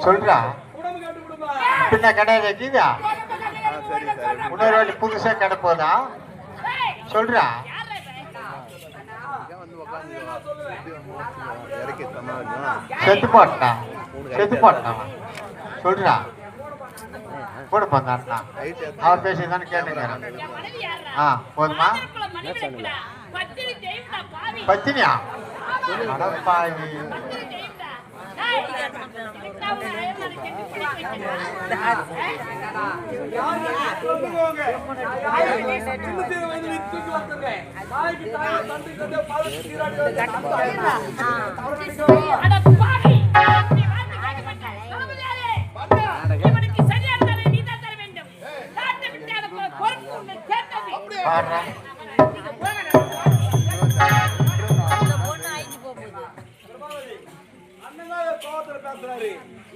சொல்றா பின்ன கடை வைக்கிதா இன்னொரு வாட்டி புதுசா கடை போதா சொல்றா செத்து போட்டான் சொல்றா கூட போந்தாருண்ணா அவர் பேசிதானே கேட்டுங்க போதுமா பத்தினியா அடப்பாவி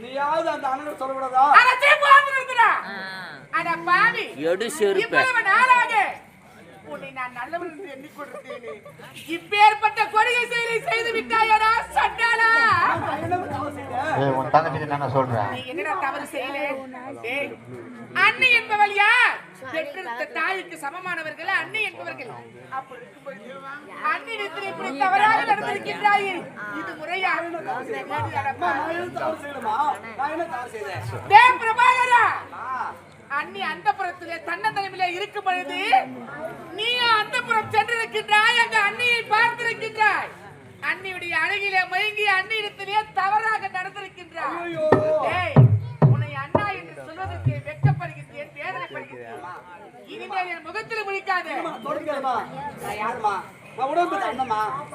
நீயாவது அந்த அண்ணன் சொல்லக்கூடாதா? இப்பேற்பட்ட கொடிய செயலை செய்து விட்டாயடா சண்டாளா. உன் தங்கச்சிக்கு என்ன சொல்றேன்? நீ என்னடா தவறு செய்யல? அண்ணி என்பவள் யார்? பெற்றெடுத்த தாய்க்கு சமமானவர்கள் அண்ணி என்பவர்கள். அப்படி இருக்கும்போது அண்ணிடத்தில் இப்படி தவறாக நடந்திருக்கின்றாயே, இது முறையா? பிரபாகரா, அண்ணி அந்தப்புறத்திலே தன்னந்தனிலே இருக்கும் பொழுது நீ அந்தப்புறம் சென்றிருக்கின்றாய், அங்க அண்ணியை பார்த்திருக்கின்றாய். அண்ணியுடைய அழகிலே மயங்கி அண்ணியிடத்திலே தவறாக நடந்திருக்கின்றாய். உன்னை அண்ணா என்று சொல்வதற்கு வெட்கப்படுகின்றேன், வேதனைப்படுகின்றேன். இனிமேல் என் முகத்தில் முடிக்காது.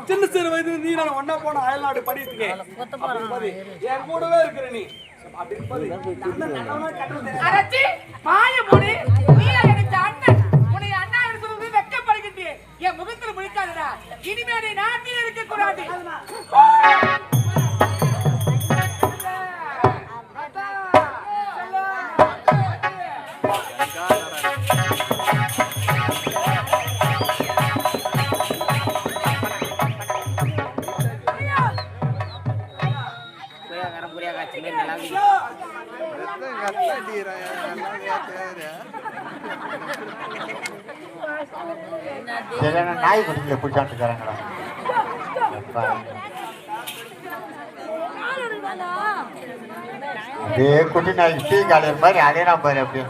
சின்ன சிறு வயது நீ நான் ஒன்னா போன அயல்நாடு படித்துக்க என் கூடவே இருக்கிற நீ வெட்கப்படுகின்றேன். என் முகத்தில் முடிக்காதடா. இனிமேல் நாட்டில் இருக்கக்கூடாது. நாய் குடிக்கல பிடிச்சாட்டுக்காரங்களா அதே குட்டி நாய் டீ காலையில் மாதிரி அதே நான் பாரு அப்படியே